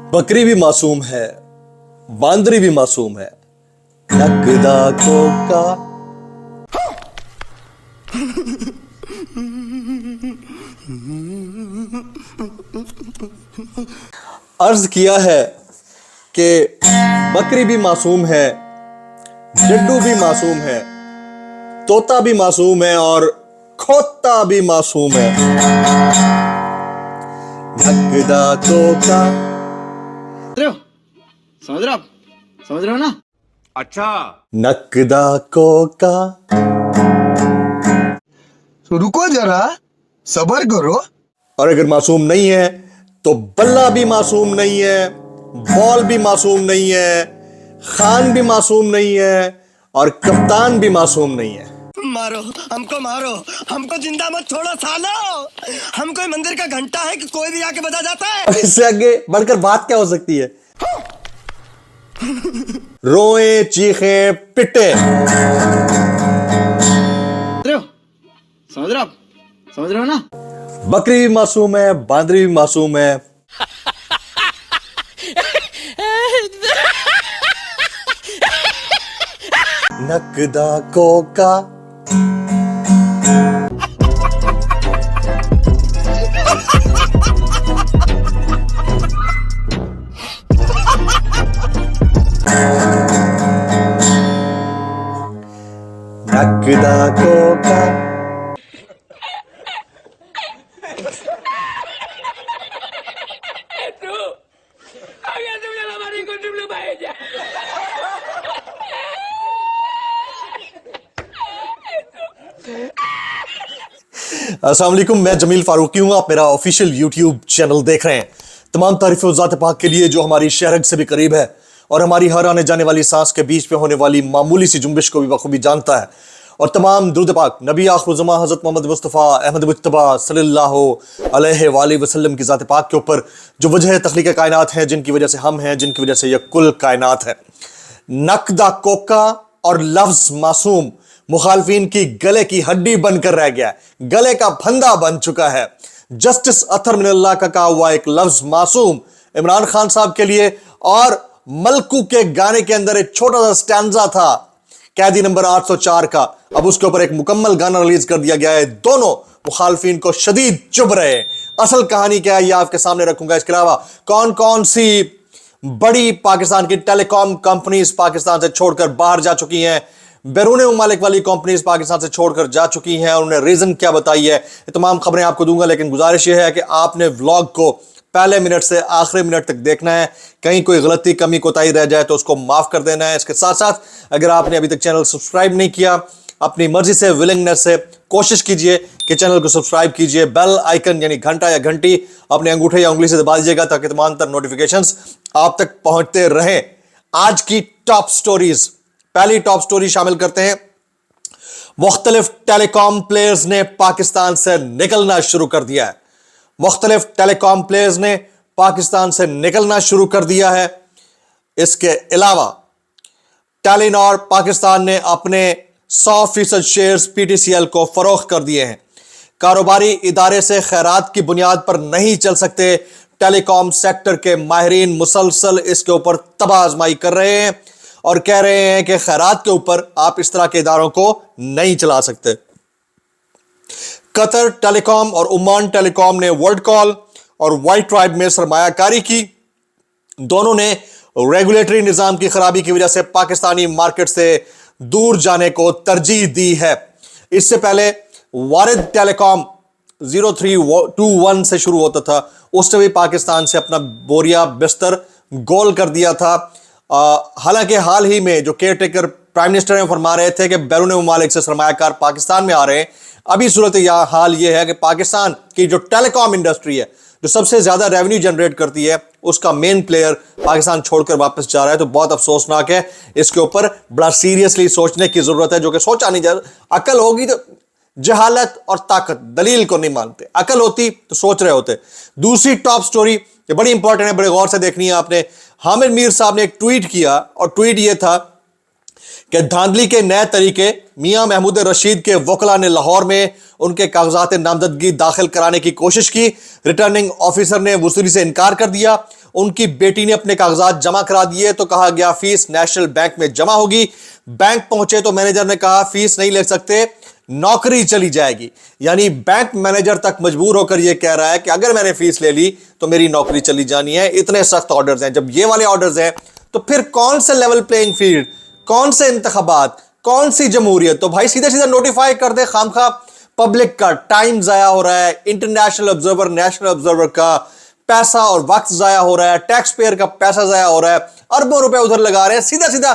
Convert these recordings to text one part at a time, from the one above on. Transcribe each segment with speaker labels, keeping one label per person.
Speaker 1: बकरी भी मासूम है, बांदरी भी मासूम है, नकदा कोका। अर्ज किया है कि बकरी भी मासूम है, डड्डू भी मासूम है, तोता भी मासूम है और खोता भी मासूम है। नकदा कोका।
Speaker 2: समझ रहे हो ना?
Speaker 3: अच्छा,
Speaker 1: नकदा कोका।
Speaker 4: तो रुको जरा, सबर करो।
Speaker 1: और अगर मासूम नहीं है तो बल्ला भी मासूम नहीं है, बॉल भी मासूम नहीं है, खान भी मासूम नहीं है और कप्तान भी मासूम नहीं है।
Speaker 5: मारो, हमको जिंदा मत छोड़ो सालो। हम कोई मंदिर का घंटा है कि कोई भी आके बजा जाता है।
Speaker 1: अब इससे आगे बढ़कर बात क्या हो सकती है? रोए, चीखे, पिटे।
Speaker 2: समझ रहे हो ना?
Speaker 1: बकरी भी मासूम है, बांदरी भी मासूम है। नकदा कोका। नकदा कोका। अस्सलाम वालेकुम, मैं जमील फारूकी हूँ। आप मेरा ऑफिशियल यूट्यूब चैनल देख रहे हैं। तमाम तारीफ़ें उस ज़ात पाक के लिए जो हमारी शहरग से भी करीब है और हमारी हर आने जाने वाली सांस के बीच में होने वाली मामूली सी जुम्बिश को भी बखूबी जानता है। और तमाम दुरूद पाक नबी आखिर ज़मा हज़रत मोहम्मद मुस्तफ़ा अहमद मुज्तबा सल्लल्लाहु अलैहि वसल्लम की ज़ात पाक के ऊपर जो वजह तख्लीक़ कायनात हैं, जिनकी वजह से हम हैं, जिनकी वजह से यह कुल कायनात है। नकदा कोका और लफ्ज़ मासूम मुखालफीन की गले की हड्डी बनकर रह गया है, गले का फंदा बन चुका है। जस्टिस अतर मिनल्लाह का कहा हुआ एक लफ्ज मासूम इमरान खान साहब के लिए, और मलकू के गाने के अंदर एक छोटा सा स्टैंजा था कैदी नंबर 804 का, अब उसके ऊपर एक मुकम्मल गाना रिलीज कर दिया गया है। दोनों मुखालफीन को शदीद चुभ रहे हैं। असल कहानी क्या है ये आपके सामने रखूंगा। इसके अलावा कौन कौन सी बड़ी पाकिस्तान की टेलीकॉम कंपनीज पाकिस्तान से छोड़कर बाहर जा चुकी हैं, बैरून ममालिक वाली कंपनीज पाकिस्तान से छोड़कर जा चुकी हैं और उन्हें रीजन क्या बताई है, ये तमाम खबरें आपको दूंगा। लेकिन गुजारिश यह है कि आपने व्लॉग को पहले मिनट से आखिरी मिनट तक देखना है। कहीं कोई गलती कमी कोताही रह जाए तो उसको माफ कर देना है। इसके साथ साथ अगर आपने अभी तक चैनल सब्सक्राइब नहीं किया, अपनी मर्जी से, विलिंगनेस से कोशिश कीजिए कि चैनल को सब्सक्राइब कीजिए। बेल आइकन यानी घंटा या घंटी अपने अंगूठे या उंगली से दबा दीजिएगा ताकि तमाम तर नोटिफिकेशंस आप तक पहुंचते रहें। आज की टॉप स्टोरीज, पहली टॉप स्टोरी शामिल करते हैं। मुख्तलिफ टेलीकॉम प्लेयर्स ने पाकिस्तान से निकलना शुरू कर दिया है। मुख्तलिफ टेलीकॉम प्लेयर्स ने पाकिस्तान से निकलना शुरू कर दिया है। इसके अलावा टेलीनॉर पाकिस्तान ने अपने 100% शेयर्स पीटीसीएल को फरोख्त कर दिए हैं। कारोबारी इदारे से खैरात की बुनियाद पर नहीं चल सकते। टेलीकॉम सेक्टर के माहिरीन मुसलसल इसके ऊपर तबाह आजमाई कर रहे हैं और कह रहे हैं कि खैरात के ऊपर आप इस तरह के इदारों को नहीं चला सकते। कतर टेलीकॉम और ओमान टेलीकॉम ने वर्ल्ड कॉल और वाइट ट्राइब में सरमायाकारी की। दोनों ने रेगुलेटरी निजाम की खराबी की वजह से पाकिस्तानी मार्केट से दूर जाने को तरजीह दी है। इससे पहले वारिद टेलीकॉम 0321 से शुरू होता था, उसने भी पाकिस्तान से अपना बोरिया बिस्तर गोल कर दिया था। हालांकि हाल ही में जो केयर टेकर प्राइम मिनिस्टर हैं फरमा रहे थे कि बैरून ममालिक से सरमायाकार पाकिस्तान में आ रहे हैं। अभी सूरत हाल ये है कि पाकिस्तान की जो टेलीकॉम इंडस्ट्री है, जो सबसे ज्यादा रेवेन्यू जनरेट करती है, उसका मेन प्लेयर पाकिस्तान छोड़कर वापस जा रहा है। तो बहुत अफसोसनाक है। इसके ऊपर बड़ा सीरियसली सोचने की जरूरत है, जो कि सोचा नहीं जा। अकल होगी तो जहालत और ताकत दलील को नहीं मानते, अकल होती तो सोच रहे होते। दूसरी टॉप स्टोरी ये बड़ी इंपॉर्टेंट है, बड़े गौर से देखनी है आपने। हामिद मीर साहब ने एक ट्वीट किया और ट्वीट ये था कि धांधली के नए तरीके, मियां महमूद रशीद के वकला ने लाहौर में उनके कागजात नामजदगी दाखिल कराने की कोशिश की। रिटर्निंग ऑफिसर ने वसूली से इनकार कर दिया। ان کی بیٹی نے اپنے کاغذات جمع کرا دیے تو کہا گیا فیس نیشنل بینک میں جمع ہوگی. بینک پہنچے تو مینیجر نے کہا فیس نہیں لے سکتے, نوکری چلی جائے گی. یعنی بینک مینیجر تک مجبور ہو کر یہ کہہ رہا ہے کہ اگر میں نے فیس لے لی تو میری نوکری چلی جانی ہے. اتنے سخت آرڈرز ہیں. جب یہ والے آرڈرز ہیں تو پھر کون سے لیول پلینگ فیلڈ, کون سے انتخابات, کون سی جمہوریت؟ تو بھائی سیدھے سیدھا نوٹیفائی کر دے. خامخواہ پبلک کا ٹائم ضائع ہو رہا ہے, انٹرنیشنل آبزرور نیشنل آبزرور کا پیسہ اور وقت ضائع ہو رہا ہے, ٹیکس پیئر کا پیسہ ضائع ہو رہا ہے, اربوں روپے ادھر لگا رہے ہیں. سیدھا سیدھا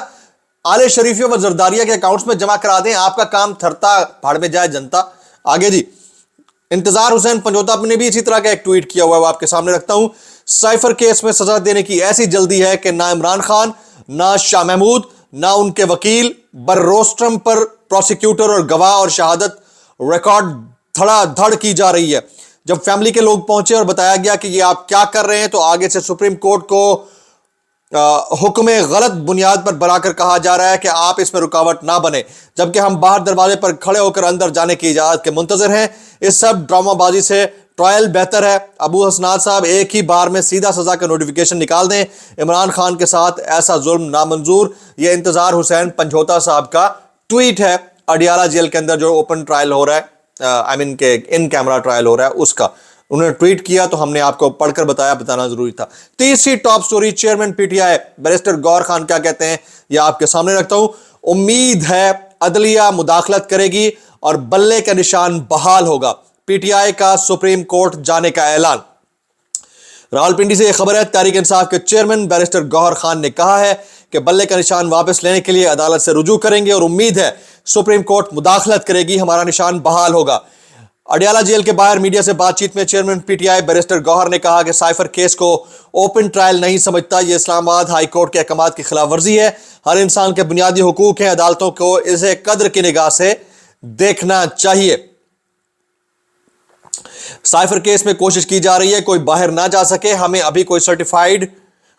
Speaker 1: آل شریفیوں و زرداریہ کے اکاؤنٹس میں جمع کرا دیں, آپ کا کام تھرتا پھاڑ میں جائے جنتا. آگے جی, انتظار حسین پنجوتا نے بھی اسی طرح کا ایک ٹویٹ کیا ہوا ہے, وہ آپ کے سامنے رکھتا ہوں. سائفر کیس میں سزا دینے کی ایسی جلدی ہے کہ نہ عمران خان, نہ شاہ محمود, نہ ان کے وکیل بر روسٹرم پر پروسیکیوٹر اور گواہ اور شہادت ریکارڈ دھڑا دھڑ کی جا رہی ہے. جب فیملی کے لوگ پہنچے اور بتایا گیا کہ یہ آپ کیا کر رہے ہیں تو آگے سے سپریم کورٹ کو حکم غلط بنیاد پر بنا کر کہا جا رہا ہے کہ آپ اس میں رکاوٹ نہ بنے, جبکہ ہم باہر دروازے پر کھڑے ہو کر اندر جانے کی اجازت کے منتظر ہیں. اس سب ڈرامہ بازی سے ٹرائل بہتر ہے. ابو حسنات صاحب ایک ہی بار میں سیدھا سزا کا نوٹیفیکیشن نکال دیں. عمران خان کے ساتھ ایسا ظلم نامنظور. یہ انتظار حسین پنجوتا صاحب کا ٹویٹ ہے اڈیالہ جیل کے اندر جو اوپن ٹرائل ہو رہا ہے, آئی مین کہ ان کیمرہ ٹرائل ہو رہا ہے, اس کا انہوں نے ٹویٹ کیا تو ہم نے آپ کو پڑھ کر بتانا ضروری تھا. تیسری top story, chairman P T I barrister Gohar Khan کیا کہتے ہیں یہ آپ کے سامنے رکھتا ہوں. امید ہے عدلیہ مداخلت کرے گی اور بلے کا نشان بحال ہوگا. پی ٹی آئی کا سپریم کورٹ جانے کا اعلان. راولپنڈی سے یہ خبر ہے, تحریک انصاف کے چیئرمین بیرسٹر گوہر خان نے کہا ہے کہ بلے کا نشان واپس لینے کے لیے عدالت سے رجوع کریں گے اور امید ہے سپریم کورٹ مداخلت کرے گی, ہمارا نشان بحال ہوگا. اڈیالہ جیل کے باہر میڈیا سے بات چیت میں chairman P T I barrister Gohar نے کہا کہ سائفر کیس کو اوپن ٹرائل نہیں سمجھتا, یہ اسلام آباد ہائی کورٹ کے احکامات کی خلاف ورزی ہے. ہر انسان کے بنیادی حقوق ہیں, عدالتوں کو اسے قدر کی نگاہ سے دیکھنا چاہیے. سائفر کیس میں کوشش کی جا رہی ہے کوئی باہر نہ جا سکے, ہمیں ابھی کوئی سرٹیفائیڈ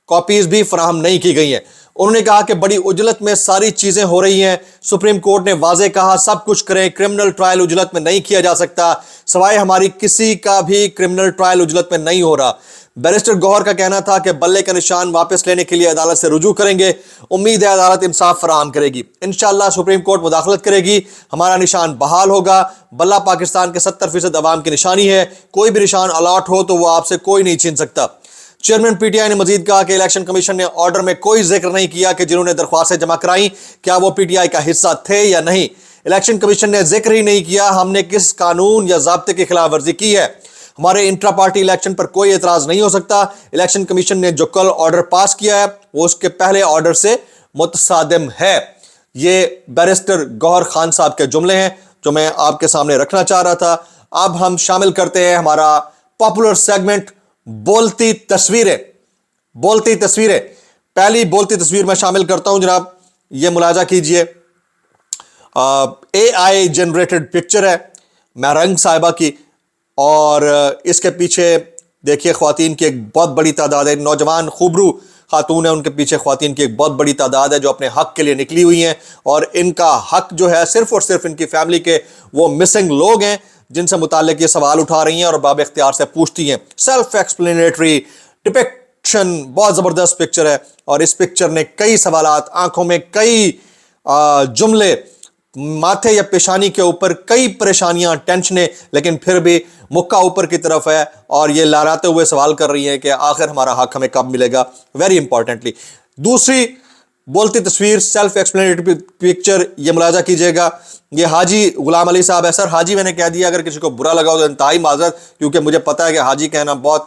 Speaker 1: کاپیز بھی فراہم نہیں کی گئی ہیں. انہوں نے کہا کہ بڑی اجلت میں ساری چیزیں ہو رہی ہیں. سپریم کورٹ نے واضح کہا سب کچھ کریں, کرمنل ٹرائل اجلت میں نہیں کیا جا سکتا, سوائے ہماری کسی کا بھی کرمنل ٹرائل اجلت میں نہیں ہو رہا. بیرسٹر گوہر کا کہنا تھا کہ بلے کا نشان واپس لینے کے لیے عدالت سے رجوع کریں گے, امید ہے عدالت انصاف فراہم کرے گی. انشاءاللہ سپریم کورٹ مداخلت کرے گی, ہمارا نشان بحال ہوگا. بلہ پاکستان کے 70% عوام کی نشانی ہے, کوئی بھی نشان الاٹ ہو تو وہ آپ سے کوئی نہیں چھین سکتا. چیئرمین پی ٹی آئی نے مزید کہا کہ الیکشن کمیشن نے آرڈر میں کوئی ذکر نہیں کیا کہ جنہوں نے درخواستیں جمع کرائیں کیا وہ پی ٹی آئی کا حصہ تھے یا نہیں. الیکشن کمیشن نے ذکر ہی نہیں کیا ہم نے کس قانون یا ضابطے کی خلاف ورزی کی ہے. ہمارے انٹرا پارٹی الیکشن پر کوئی اعتراض نہیں ہو سکتا. الیکشن کمیشن نے جو کل آرڈر پاس کیا ہے وہ اس کے پہلے آرڈر سے متصادم ہے. یہ بیرسٹر گوہر خان صاحب کے جملے ہیں جو میں آپ کے سامنے رکھنا چاہ رہا تھا. اب ہم شامل کرتے ہیں ہمارا پاپولر سیگمنٹ بولتی تصویریں. بولتی تصویریں, پہلی بولتی تصویر میں شامل کرتا ہوں جناب, یہ ملاحظہ کیجئے. اے آئی جنریٹڈ پکچر ہے مہرنگ صاحبہ کی, اور اس کے پیچھے دیکھیے خواتین کی ایک بہت بڑی تعداد ہے, نوجوان خوبرو خاتون ہیں, ان کے پیچھے خواتین کی ایک بہت بڑی تعداد ہے جو اپنے حق کے لیے نکلی ہوئی ہیں, اور ان کا حق جو ہے صرف اور صرف ان کی فیملی کے وہ مسنگ لوگ ہیں جن سے متعلق یہ سوال اٹھا رہی ہیں اور باب اختیار سے پوچھتی ہیں. سیلف ایکسپلینیٹری ڈپکشن, بہت زبردست پکچر ہے, اور اس پکچر نے کئی سوالات, آنکھوں میں کئی جملے, ماتھے یا پیشانی کے اوپر کئی پریشانیاں, ٹینشنیں, لیکن پھر بھی مکہ اوپر کی طرف ہے اور یہ لہراتے ہوئے سوال کر رہی ہیں کہ آخر ہمارا حق ہمیں کب ملے گا. ویری امپورٹنٹلی دوسری بولتی تصویر سیلف ایکسپلینیٹری پکچر, یہ ملاحظہ کیجئے گا, یہ حاجی غلام علی صاحب ہے. سر حاجی میں نے کہہ دیا, اگر کسی کو برا لگا ہو تو انتہائی معذرت, کیونکہ مجھے پتا ہے کہ حاجی کہنا بہت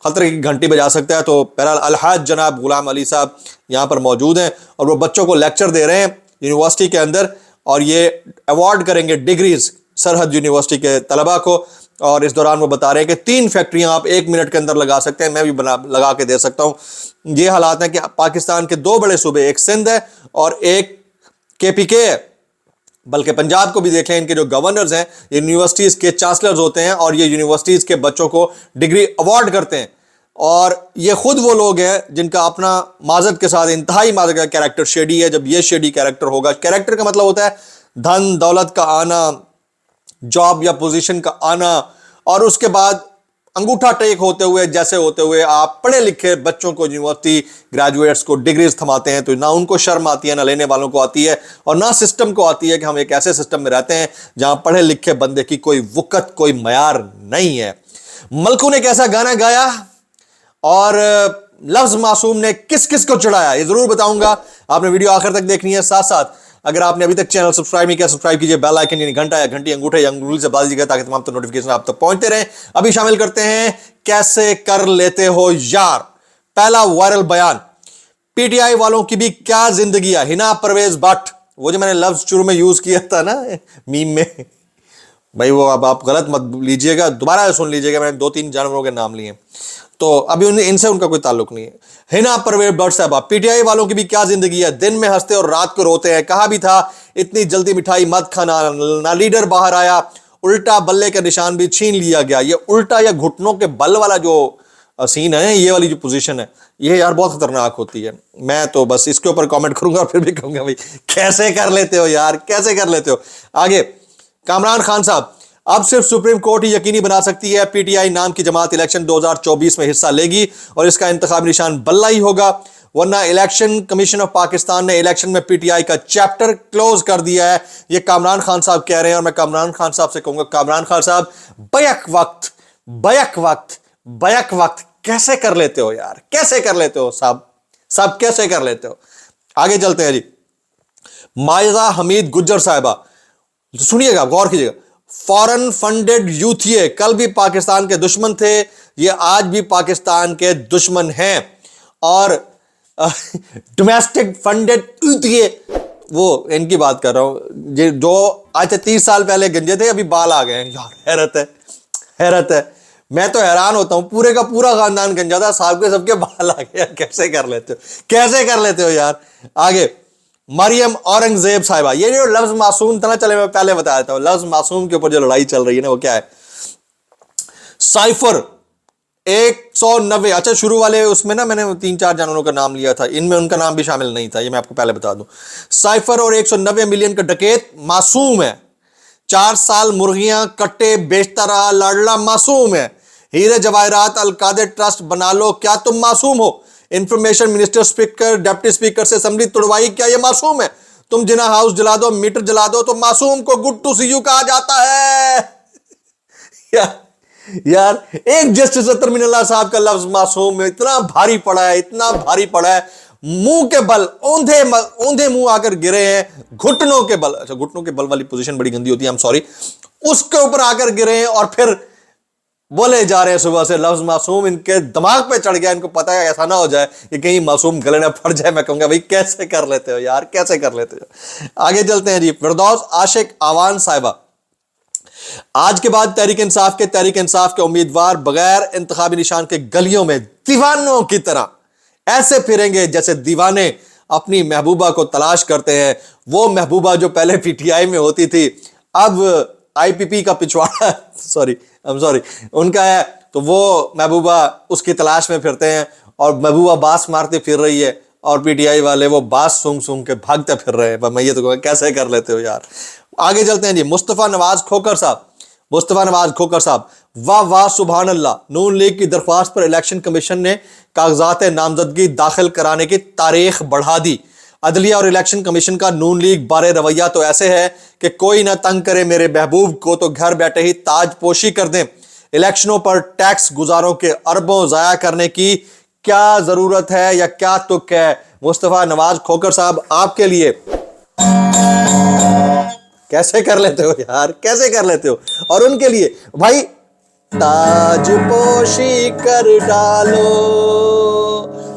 Speaker 1: خطرے کی گھنٹی بجا سکتا ہے. تو بہرحال الحاج جناب غلام علی صاحب یہاں پر موجود ہیں اور وہ بچوں کو لیکچر دے رہے ہیں یونیورسٹی کے اندر, اور یہ ایوارڈ کریں گے ڈگریز سرحد یونیورسٹی کے طلباء کو, اور اس دوران وہ بتا رہے ہیں کہ 3 فیکٹریاں آپ 1 منٹ کے اندر لگا سکتے ہیں, میں بھی لگا کے دے سکتا ہوں. یہ حالات ہیں کہ پاکستان کے 2 بڑے صوبے, ایک سندھ ہے اور ایک کے پی کے ہے, بلکہ پنجاب کو بھی دیکھ لیں, ان کے جو گورنرز ہیں یونیورسٹیز کے چانسلرز ہوتے ہیں اور یہ یونیورسٹیز کے بچوں کو ڈگری ایوارڈ کرتے ہیں, اور یہ خود وہ لوگ ہیں جن کا اپنا معذرت کے ساتھ انتہائی معذرت کا کیریکٹر شیڈی ہے. جب یہ شیڈی کیریکٹر ہوگا, کیریکٹر کا مطلب ہوتا ہے دھن دولت کا آنا, جاب یا پوزیشن کا آنا, اور اس کے بعد अंगूठा टेक होते हुए जैसे होते हुए आप पढ़े लिखे बच्चों को, यूनिवर्सिटी ग्रेजुएट्स को डिग्रीज थमाते हैं, तो ना उनको शर्म आती है, ना लेने वालों को आती है, और ना सिस्टम को आती है कि हम एक ऐसे सिस्टम में रहते हैं जहां पढ़े लिखे बंदे की कोई वक़्त, कोई मयार नहीं है। मलकू ने कैसा गाना गाया और लफ्ज मासूम ने किस किस को चढ़ाया, ये जरूर बताऊंगा। आपने वीडियो आखिर तक देखनी है। साथ साथ अगर आपने अभी तक चैनल सब्सक्राइब नहीं किया, सब्सक्राइब कीजिए, बेल आइकन यानी घंटा या घंटी अंगूठे या अंगुली से बाजिएगा ताकि तमाम नोटिफिकेशन आप तक पहुंचते रहें। अभी शामिल करते हैं कैसे कर लेते हो यार। पहला वायरल बयान, पीटीआई वालों की भी क्या जिंदगी है। हिना परवेज भट्ट, वो जो मैंने लफ्ज शुरू में यूज किया था ना मीम में, भाई वो अब आप गलत मत लीजिएगा, दोबारा सुन लीजिएगा, मैंने 2-3 जानवरों के नाम लिए, तो अभी इनसे उनका कोई ताल्लुक नहीं है। हिना परवेज भट्ट साहबा, पीटीआई वालों की भी क्या जिंदगी है, दिन में हंसते और रात को रोते हैं। कहा भी था इतनी जल्दी मिठाई मत खाना, ना लीडर बाहर आया, उल्टा बल्ले का निशान भी छीन लिया गया। ये उल्टा या घुटनों के बल वाला जो सीन है, ये वाली जो पोजीशन है, ये यार बहुत खतरनाक होती है। मैं तो बस इसके ऊपर कमेंट करूंगा और फिर भी कहूंगा भाई कैसे कर लेते हो यार, कैसे कर लेते हो। आगे कामरान खान साहब, अब सिर्फ सुप्रीम कोर्ट ही यकीनी बना सकती है पीटीआई नाम की जमात इलेक्शन 2024 में हिस्सा लेगी और इसका इंतखाबी निशान बल्ला ही होगा, वरना इलेक्शन कमीशन ऑफ पाकिस्तान ने इलेक्शन में पीटीआई का चैप्टर क्लोज कर दिया है। ये कामरान खान साहब कह रहे हैं और मैं कामरान खान साहब से कहूंगा, कामरान खान साहब बैक वक्त कैसे कर लेते हो यार, कैसे कर लेते हो साहब कैसे कर लेते हो। आगे चलते हैं जी। मायजा हमीद गुज्जर साहिबा, सुनिएगा, गौर कीजिएगा, फॉरेन फंडेड यूथ, ये कल भी पाकिस्तान के दुश्मन थे, ये आज भी पाकिस्तान के दुश्मन हैं, और डोमेस्टिक फंडेड यूथ, ये वो इनकी बात कर रहा हूं जो आज से 30 साल पहले गंजे थे, अभी बाल आ गए हैं यार। हैरत है, मैं तो हैरान होता हूं, पूरे का पूरा खानदान गंजा था, साहब के सबके बाल आ गए। कैसे कर लेते हो यार। आगे मरियम औरंगजेब साहिबा, ये जो लफ्ज मासूम था ना, चले मैं पहले बता देता हूं, लफ्ज मासूम के ऊपर जो लड़ाई चल रही है ना, वो क्या है। साइफर 190, अच्छा शुरू वाले उसमें ना मैंने 3-4 जानवरों का नाम लिया था, इनमें उनका नाम भी शामिल नहीं था, ये मैं आपको पहले बता दूं। साइफर और 190 मिलियन का डकैत मासूम है, 4 साल मुर्गियां कट्टे बेचता रहा लाडला मासूम है, हीरे जवाहरात अलकादर ट्रस्ट बना लो, क्या तुम मासूम हो। Information minister, speaker, deputy speaker से असेंबली तुड़वाई, क्या ये मासूम है। तुम जिना हाउस जला दो, मीटर जला दो, तो मासूम को गुड टू सी यू कहा जाता है। यार एक जस्टिस अतर मिनल्ला साहब का लफ्ज मासूम में इतना भारी पड़ा है, मुंह के बल औंधे मुंह आकर गिरे हैं, घुटनों के बल, अच्छा घुटनों के बल वाली पोजीशन बड़ी गंदी होती है, आई एम सॉरी, उसके ऊपर आकर गिरे हैं और फिर बोले जा रहे हैं सुबह से लफ्ज मासूम। इनके दिमाग पे चढ़ गया, इनको पता है ऐसा ना हो जाए कि कहीं मासूम गले ना पड़ जाए। मैं कहूंगा भाई कैसे कर लेते हो यार, कैसे कर लेते हो। आगे चलते हैं जी। फिरदौस आशिक आवान साहिबा, आज के बाद तहरीक इंसाफ के उम्मीदवार बगैर इंतखाबी निशान के गलियों में दीवानों की तरह ऐसे फिरेंगे जैसे दीवाने अपनी महबूबा को तलाश करते हैं। वो महबूबा जो पहले पीटीआई में होती थी, अब आईपीपी का पिछवाड़ा सॉरी उनका है, तो वो महबूबा उसकी तलाश में फिरते हैं और महबूबा बास मारती फिर रही है और पीटीआई वाले वो बास सूंघ के भागते फिर रहे हैं। मैं ये तो कहूँगा कैसे कर लेते हो यार। आगे चलते हैं जी। मुस्तफ़ा नवाज खोकर साहब, वाह सुभान अल्लाह, नून लीग की दरख्वास्त पर इलेक्शन कमीशन ने कागजात नामजदगी दाखिल कराने की तारीख बढ़ा दी। अदलिया और इलेक्शन कमीशन का नून लीग बारे रवैया तो ऐसे है कि कोई ना तंग करे मेरे महबूब को, तो घर बैठे ही ताजपोशी कर दें। इलेक्शनों पर टैक्स गुजारों के अरबों जाया करने की क्या जरूरत है या क्या तुक है। मुस्तफ़ा नवाज खोकर साहब, आपके लिए कैसे कर लेते हो यार, कैसे कर लेते हो। और उनके लिए भाई ताजपोशी कर डालो,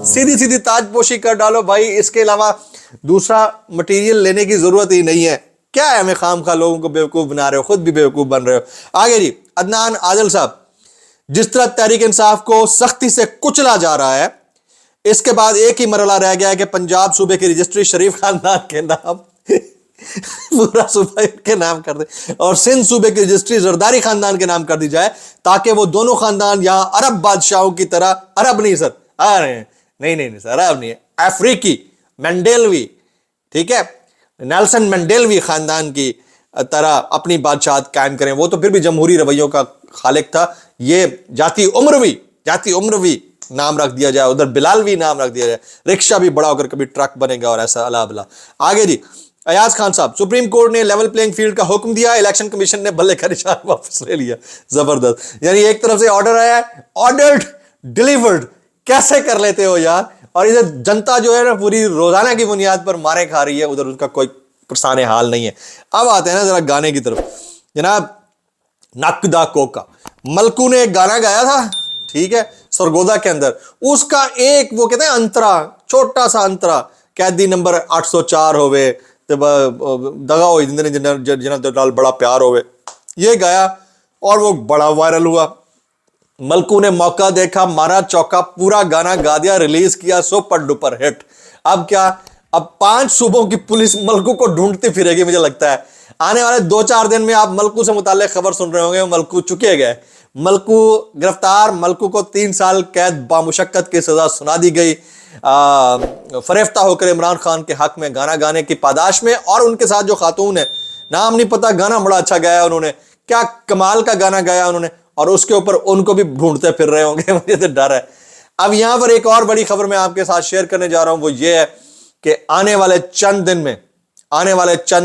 Speaker 1: सीधी ताजपोशी कर डालो भाई, इसके अलावा दूसरा मटेरियल लेने की जरूरत ही नहीं है। क्या है, हमें खामखा लोगों को बेवकूफ बना रहे हो, खुद भी बेवकूफ बन रहे हो। आगे जी। अदनान आदिल साहब, जिस तरह तहरीक इंसाफ को सख्ती से कुचला जा रहा है, इसके बाद एक ही मरला रह गया है कि पंजाब सूबे की रजिस्ट्री शरीफ खानदान के नाम पूरा सूबा के नाम कर दे और सिंध सूबे की रजिस्ट्री जरदारी खानदान के नाम कर दी जाए, ताकि वो दोनों खानदान यहां अरब बादशाहों की तरह, अरब नहीं सर, नहीं सर, अरब नहीं है, अफ्रीकी मंडेलवी, ठीक है, नेल्सन मंडेलवी खानदान की तरह अपनी बादशाहत कायम करें। वो तो फिर भी जमहूरी रवैयों का खालिक था, ये जाती उम्रवी नाम रख दिया जाए, उधर बिलालवी नाम रख दिया जाए, रिक्शा भी बड़ा होकर कभी ट्रक बनेगा और ऐसा अला बला। आगे जी, अयाज खान साहब, सुप्रीम कोर्ट ने लेवल प्लेइंग फील्ड का हुक्म दिया, इलेक्शन कमीशन ने बल्ले का निशान वापस ले लिया। जबरदस्त, यानी एक तरफ से ऑर्डर आया है, ऑर्डर्ड डिलीवर्ड, कैसे कर लेते हो यार। और इधर जनता जो है ना पूरी रोजाना की बुनियाद पर मारे खा रही है, उधर उसका कोई परेशान हाल नहीं है। अब आते हैं ना जरा गाने की तरफ। जनाब, नकदा कोका, मलकू ने एक गाना गाया था, ठीक है, सरगोदा के अंदर, उसका एक वो कहते हैं अंतरा, छोटा सा अंतरा, कैदी नंबर 804 होवे ते दगा हो जिन्हें बड़ा प्यार होवे, ये गाया और वो बड़ा वायरल हुआ। मलकू ने मौका देखा, मारा चौका, पूरा गाना गा दिया, रिलीज किया, सुपर डुपर हिट। अब क्या, अब 5 सूबों की पुलिस मलकू को ढूंढती फिरेगी। मुझे लगता है आने वाले 2-4 दिन में आप मलकू से मुताल्लिक खबर सुन रहे होंगे। मलकू चुके गए, मलकू गिरफ्तार, मलकू को 3 साल कैद बामुशक्कत की सजा सुना दी गई, फरेफ्ता होकर इमरान खान के हक में गाना गाने की पादाश में। और उनके साथ जो खातून है, नाम नहीं पता, गाना बड़ा अच्छा गाया उन्होंने, क्या कमाल का गाना गाया उन्होंने, और उसके ऊपर उनको भी ढूंढते फिर रहे होंगे। मुझे तो डर है। अब यहां पर एक और बड़ी खबर मैं आपके साथ शेयर करने जा रहा हूं, वो ये है कि आने वाले चंद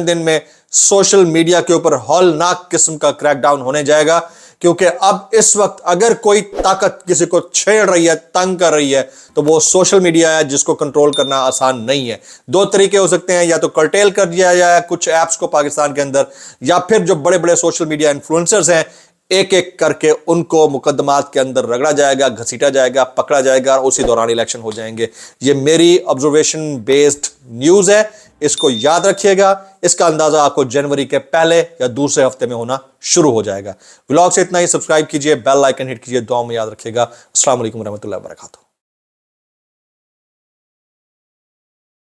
Speaker 1: दिन में सोशल मीडिया के ऊपर हौलनाक किस्म का क्रैकडाउन होने जाएगा, क्योंकि अब इस वक्त अगर कोई ताकत किसी को छेड़ रही है, तंग कर रही है, तो वो सोशल मीडिया है, जिसको कंट्रोल करना आसान नहीं है। 2 तरीके हो सकते हैं, या तो कर्टेल कर दिया जाए कुछ ऐप्स को पाकिस्तान के अंदर, या फिर जो बड़े बड़े सोशल मीडिया इन्फ्लुएंसर्स हैं, एक एक करके उनको मुकदमात के अंदर रगड़ा जाएगा, घसीटा जाएगा, पकड़ा जाएगा, और उसी दौरान इलेक्शन हो जाएंगे। ये मेरी ऑब्जर्वेशन बेस्ड न्यूज़ है, इसको याद रखिएगा। इसका अंदाजा आपको जनवरी के पहले या दूसरे हफ्ते में होना शुरू हो जाएगा। व्लॉग से इतना ही, सब्सक्राइब कीजिए, बेल आइकन हिट कीजिए, दुआ में याद रखिएगा। अस्सलाम वालेकुम रहमतुल्लाहि व बरकातहू।